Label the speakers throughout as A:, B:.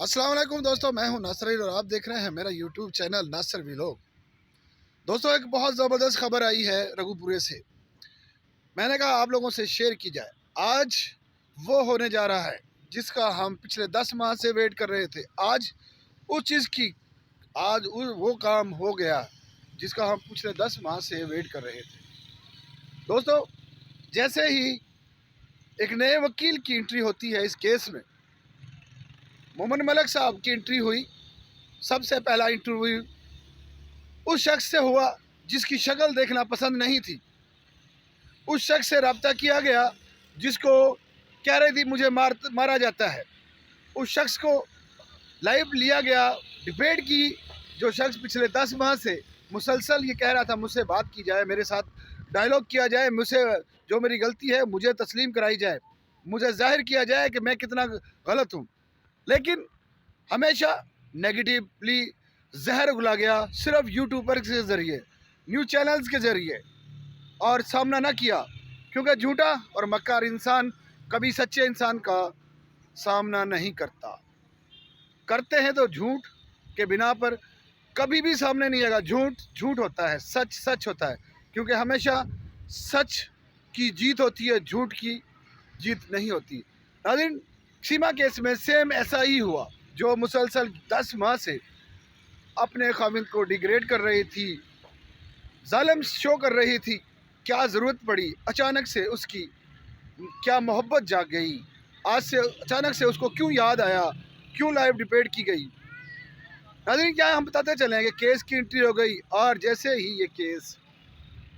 A: अस्सलाम वालेकुम दोस्तों, मैं हूं नासिर और आप देख रहे हैं मेरा यूट्यूब चैनल नासिर व्लॉग। दोस्तों, एक बहुत ज़बरदस्त खबर आई है रघुपुरे से। मैंने कहा आप लोगों से शेयर की जाए। आज वो होने जा रहा है जिसका हम पिछले 10 माह से वेट कर रहे थे। आज उस चीज़ की वो काम हो गया जिसका हम पिछले 10 माह से वेट कर रहे थे। दोस्तों, जैसे ही एक नए वकील की एंट्री होती है इस केस में, मोहम्मद मलिक साहब की एंट्री हुई। सबसे पहला इंटरव्यू उस शख्स से हुआ जिसकी शक्ल देखना पसंद नहीं थी। उस शख्स से रब्ता किया गया जिसको कह रही थी मुझे मारा जाता है। उस शख्स को लाइव लिया गया, डिबेट की। जो शख्स पिछले 10 माह से मुसलसल ये कह रहा था मुझसे बात की जाए, मेरे साथ डायलॉग किया जाए, मुझसे जो मेरी गलती है मुझे तस्लीम कराई जाए, मुझे जाहिर किया जाए कि मैं कितना गलत हूँ, लेकिन हमेशा नेगेटिवली जहर उगला गया सिर्फ यूट्यूबर के ज़रिए, न्यूज़ चैनल्स के ज़रिए, और सामना ना किया। क्योंकि झूठा और मक्कार इंसान कभी सच्चे इंसान का सामना नहीं करता। करते हैं तो झूठ के बिना पर कभी भी सामने नहीं आएगा। झूठ झूठ होता है, सच सच होता है, क्योंकि हमेशा सच की जीत होती है, झूठ की जीत नहीं होती। नाज़रीन, सीमा केस में सेम ऐसा ही हुआ। जो मुसलसल 10 माह से अपने खाविंद को डिग्रेड कर रही थी, जालिम शो कर रही थी, क्या ज़रूरत पड़ी अचानक से उसकी, क्या मोहब्बत जाग गई आज से, अचानक से उसको क्यों याद आया, क्यों लाइव डिबेट की गई। नाज़रीन, क्या हम बताते चलें कि केस की एंट्री हो गई और जैसे ही ये केस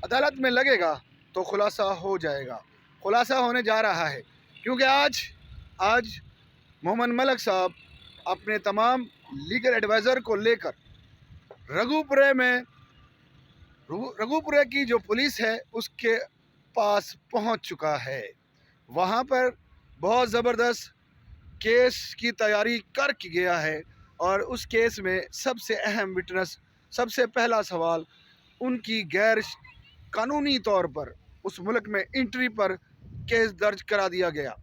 A: अदालत में लगेगा तो खुलासा हो जाएगा, खुलासा होने जा रहा है। क्योंकि आज मोहम्मद मलिक साहब अपने तमाम लीगल एडवाइज़र को लेकर रघुपुरे की जो पुलिस है उसके पास पहुंच चुका है। वहां पर बहुत ज़बरदस्त केस की तैयारी कर गया है, और उस केस में सबसे अहम विटनेस, सबसे पहला सवाल उनकी गैर कानूनी तौर पर उस मुल्क में एंट्री पर केस दर्ज करा दिया गया।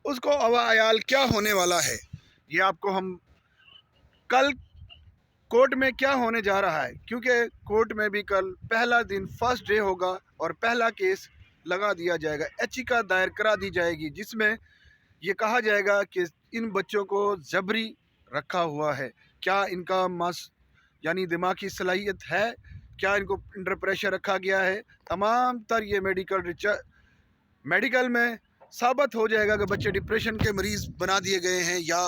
A: उसको अवायाल क्या होने वाला है ये आपको हम कल कोर्ट में क्या होने जा रहा है, क्योंकि कोर्ट में भी कल पहला दिन, फर्स्ट डे होगा और पहला केस लगा दिया जाएगा, याचिका दायर करा दी जाएगी, जिसमें ये कहा जाएगा कि इन बच्चों को जबरी रखा हुआ है, क्या इनका यानी दिमागी सलाहियत है, क्या इनको अंडर प्रेशर रखा गया है। तमाम तर ये मेडिकल में साबित हो जाएगा कि बच्चे डिप्रेशन के मरीज़ बना दिए गए हैं या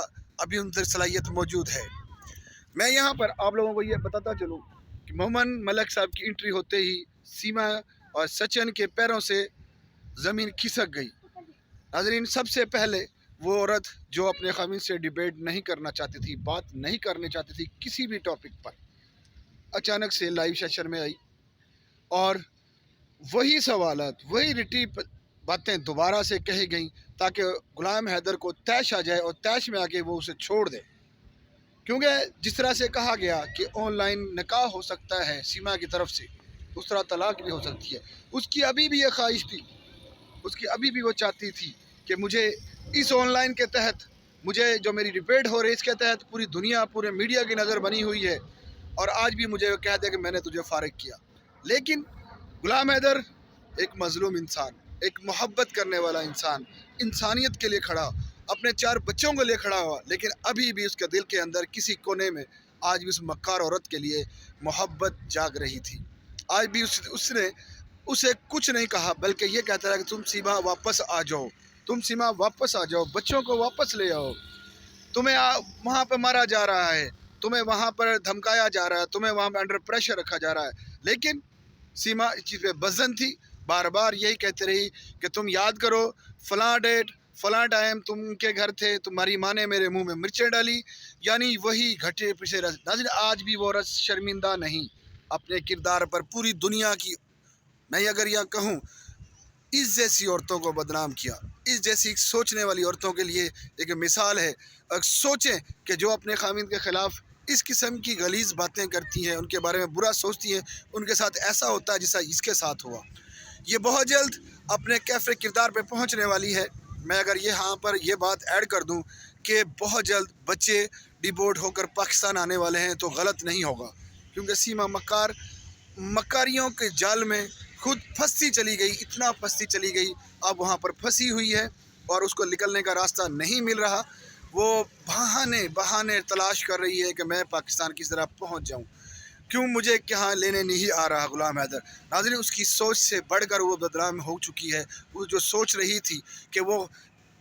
A: अभी उनसे सलाहियत मौजूद है। मैं यहाँ पर आप लोगों को ये बताता चलूँ कि मोहम्मद मलिक साहब की एंट्री होते ही सीमा और सचिन के पैरों से ज़मीन खिसक गई। नाज़रीन, सबसे पहले वो औरत जो अपने खाविंद से डिबेट नहीं करना चाहती थी, बात नहीं करनी चाहती थी किसी भी टॉपिक पर, अचानक से लाइव सेशन में आई और वही सवालात, वही रिटी बातें दोबारा से कही गई ताकि गुलाम हैदर को तैश आ जाए और तैश में आके वो उसे छोड़ दे। क्योंकि जिस तरह से कहा गया कि ऑनलाइन निकाह हो सकता है सीमा की तरफ से, उस तरह तलाक भी हो सकती है। उसकी अभी भी ये ख्वाहिश थी, उसकी अभी भी वो चाहती थी कि मुझे इस ऑनलाइन के तहत, मुझे जो मेरी डिबेट हो रही है इसके तहत पूरी दुनिया, पूरे मीडिया की नज़र बनी हुई है, और आज भी मुझे कह दे कि मैंने तुझे फारिग किया। लेकिन गुलाम हैदर एक मजलूम इंसान, एक मोहब्बत करने वाला इंसान, इंसानियत के लिए खड़ा, अपने 4 बच्चों को लिए खड़ा हुआ, लेकिन अभी भी उसके दिल के अंदर किसी कोने में आज भी उस मक्कार औरत के लिए मोहब्बत जाग रही थी। आज भी उसने उसे कुछ नहीं कहा, बल्कि ये कहता रहा कि तुम सीमा वापस आ जाओ, तुम सीमा वापस आ जाओ, बच्चों को वापस ले आओ, तुम्हें वहाँ पर मारा जा रहा है, तुम्हें वहाँ पर धमकाया जा रहा है, तुम्हें वहाँ पर अंडर प्रेशर रखा जा रहा है। लेकिन सीमा इस चीज़ पे बज़न थी, बार बार यही कहती रही कि तुम याद करो फ़लाँ डेट फ़लाँ टाइम तुम उनके घर थे, तुम्हारी माँ ने मेरे मुंह में मिर्चें डाली, यानी वही घटे पिछे रस। नाज़रीन, आज भी वो रस शर्मिंदा नहीं अपने किरदार पर, पूरी दुनिया की, मैं अगर यह कहूँ, इस जैसी औरतों को बदनाम किया, इस जैसी सोचने वाली औरतों के लिए एक मिसाल है। अगर सोचें कि जो अपने खाविंद के ख़िलाफ़ इस किस्म की गलीज़ बातें करती हैं, उनके बारे में बुरा सोचती हैं, उनके साथ ऐसा होता है जैसा इसके साथ हुआ। ये बहुत जल्द अपने कैफ़े किरदार पे पहुंचने वाली है, میں اگر یہاں پر یہ بات ایڈ کر دوں کہ بہت جلد بچے ڈیپورٹ ہو کر پاکستان آنے والے ہیں تو غلط نہیں ہوگا، کیونکہ سیما مکاریوں کے جال میں خود پھنستی چلی گئی، اتنا پھنستی چلی گئی، اب وہاں پر پھنسی ہوئی ہے اور اس کو نکلنے کا راستہ نہیں مل رہا۔ وہ بہانے تلاش کر رہی ہے کہ میں پاکستان کس طرح پہنچ جاؤں، کیوں مجھے کہاں لینے نہیں آ رہا غلام حیدر۔ ناظرین، اس کی سوچ سے بڑھ کر وہ بدنام ہو چکی ہے۔ وہ جو سوچ رہی تھی کہ وہ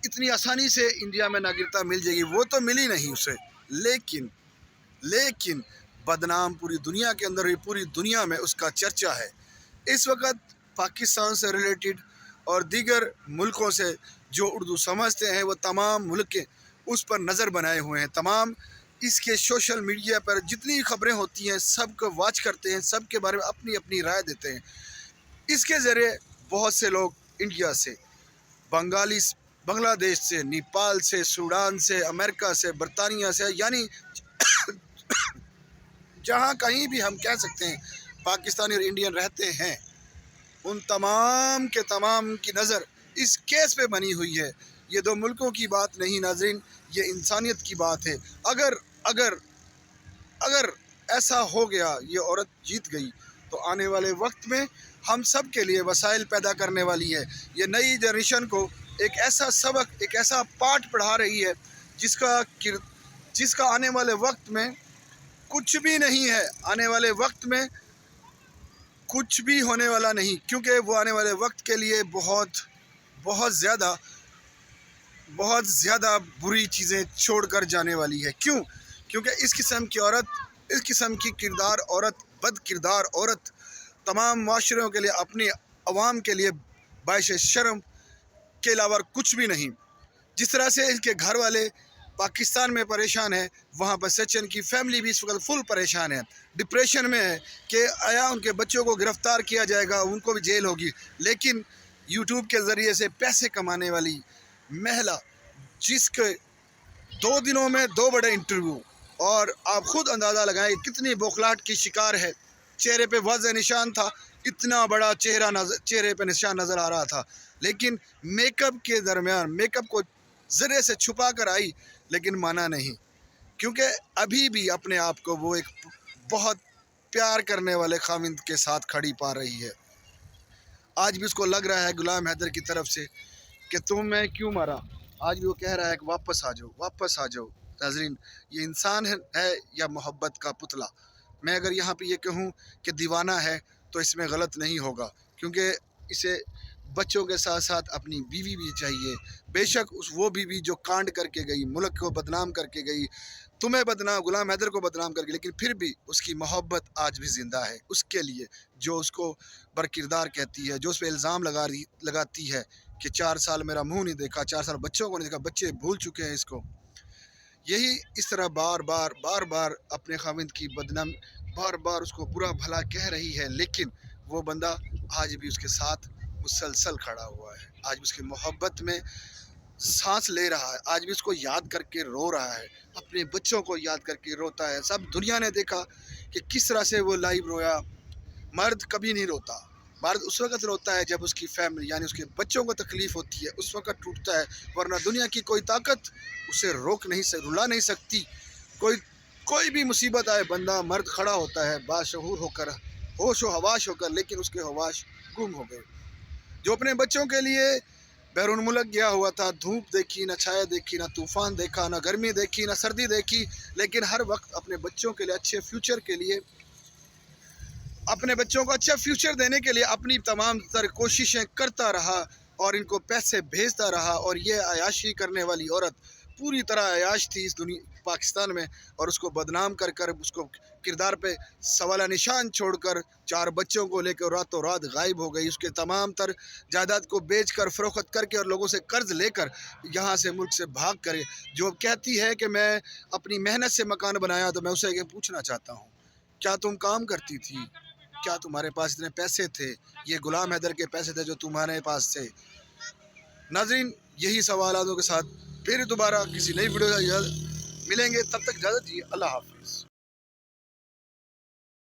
A: اتنی آسانی سے انڈیا میں ناگرتا مل جائے گی، وہ تو ملی نہیں اسے، لیکن بدنام پوری دنیا کے اندر، پوری دنیا میں اس کا چرچا ہے۔ اس وقت پاکستان سے ریلیٹڈ اور دیگر ملکوں سے جو اردو سمجھتے ہیں وہ تمام ملک اس پر نظر بنائے ہوئے ہیں، تمام اس کے سوشل میڈیا پر جتنی خبریں ہوتی ہیں سب کو واچ کرتے ہیں، سب کے بارے میں اپنی اپنی رائے دیتے ہیں۔ اس کے ذریعے بہت سے لوگ انڈیا سے، بنگلہ دیش سے، نیپال سے، سوڈان سے، امریکہ سے، برطانیہ سے، یعنی جہاں کہیں بھی ہم کہہ سکتے ہیں پاکستانی اور انڈین رہتے ہیں، ان تمام کے تمام کی نظر اس کیس پہ بنی ہوئی ہے۔ یہ دو ملکوں کی بات نہیں ناظرین، یہ انسانیت کی بات ہے۔ اگر ایسا ہو گیا، یہ عورت جیت گئی، تو آنے والے وقت میں ہم سب کے لیے وسائل پیدا کرنے والی ہے۔ یہ نئی جنریشن کو ایک ایسا سبق، ایک ایسا پاٹھ پڑھا رہی ہے جس کا آنے والے وقت میں کچھ بھی نہیں ہے، آنے والے وقت میں کچھ بھی ہونے والا نہیں، کیونکہ وہ آنے والے وقت کے لیے بہت زیادہ بری چیزیں چھوڑ کر جانے والی ہے۔ کیونکہ اس قسم کی عورت، اس قسم کی بد کردار عورت تمام معاشروں کے لیے، اپنی عوام کے لیے باعث شرم کے علاوہ کچھ بھی نہیں۔ جس طرح سے اس کے گھر والے پاکستان میں پریشان ہے، وہاں پر سچن کی فیملی بھی اس وقت فل پریشان ہے، ڈپریشن میں ہے کہ آیا ان کے بچوں کو گرفتار کیا جائے گا، ان کو بھی جیل ہوگی۔ لیکن یوٹیوب کے ذریعے سے پیسے کمانے والی مہلا، جس کے 2 دنوں میں 2 بڑے انٹرویو، اور آپ خود اندازہ لگائیں کتنی بوکھلاہٹ کی شکار ہے۔ چہرے پہ واضح نشان تھا، اتنا بڑا چہرے پہ نشان نظر آ رہا تھا، لیکن میک اپ کے درمیان میک اپ کو ذرے سے چھپا کر آئی، لیکن مانا نہیں، کیونکہ ابھی بھی اپنے آپ کو وہ ایک بہت پیار کرنے والے خاوند کے ساتھ کھڑی پا رہی ہے۔ آج بھی اس کو لگ رہا ہے غلام حیدر کی طرف سے کہ تم میں کیوں مارا، آج بھی وہ کہہ رہا ہے کہ واپس آ جاؤ۔ ناظرین، یہ انسان ہے یا محبت کا پتلا؟ میں اگر یہاں پہ یہ کہوں کہ دیوانہ ہے تو اس میں غلط نہیں ہوگا، کیونکہ اسے بچوں کے ساتھ ساتھ اپنی بیوی بھی چاہیے۔ بے شک وہ بیوی جو کانڈ کر کے گئی، ملک کو بدنام کر کے گئی، غلام حیدر کو بدنام کر کے، لیکن پھر بھی اس کی محبت آج بھی زندہ ہے اس کے لیے، جو اس کو برکردار کہتی ہے، جو اس پہ الزام لگاتی ہے کہ 4 سال میرا منہ نہیں دیکھا، 4 سال بچوں کو نہیں دیکھا، بچے بھول چکے ہیں اس کو۔ یہی اس طرح بار بار اپنے خاوند کی بار بار اس کو برا بھلا کہہ رہی ہے، لیکن وہ بندہ آج بھی اس کے ساتھ مسلسل کھڑا ہوا ہے، آج بھی اس کی محبت میں سانس لے رہا ہے، آج بھی اس کو یاد کر کے رو رہا ہے، اپنے بچوں کو یاد کر کے روتا ہے۔ سب دنیا نے دیکھا کہ کس طرح سے وہ لائیو رویا۔ مرد کبھی نہیں روتا، مرد اس وقت روتا ہے جب اس کی فیملی یعنی اس کے بچوں کو تکلیف ہوتی ہے، اس وقت ٹوٹتا ہے، ورنہ دنیا کی کوئی طاقت اسے رلا نہیں سکتی۔ کوئی بھی مصیبت آئے، بندہ مرد کھڑا ہوتا ہے باشعور ہو کر، ہوش و حواس ہو کر، لیکن اس کے حواس گم ہو گئے۔ جو اپنے بچوں کے لیے بیرون ملک گیا ہوا تھا، دھوپ دیکھی نہ، چھایا دیکھی نہ، طوفان دیکھا نہ، گرمی دیکھی نہ، سردی دیکھی، لیکن ہر وقت اپنے بچوں کے لیے اچھے فیوچر کے لیے، اپنے بچوں کو اچھا فیوچر دینے کے لیے اپنی تمام تر کوششیں کرتا رہا اور ان کو پیسے بھیجتا رہا۔ اور یہ عیاشی کرنے والی عورت پوری طرح عیاش تھی اس پاکستان میں، اور اس کو بدنام کر اس کو کردار پہ سوالہ نشان چھوڑ کر 4 بچوں کو لے کر راتوں رات غائب ہو گئی۔ اس کے تمام تر جائیداد کو بیچ کر، فروخت کر کے، اور لوگوں سے قرض لے کر یہاں سے ملک سے بھاگ کر، جو کہتی ہے کہ میں اپنی محنت سے مکان بنایا، تو میں اسے یہ پوچھنا چاہتا ہوں، کیا تم کام کرتی تھی؟ کیا تمہارے پاس اتنے پیسے تھے؟ یہ غلام حیدر کے پیسے تھے جو تمہارے پاس تھے؟ ناظرین، یہی سوالاتوں کے ساتھ پھر دوبارہ کسی نئی ویڈیو سے ملیں گے، تب تک اجازت دیجیے، اللہ حافظ۔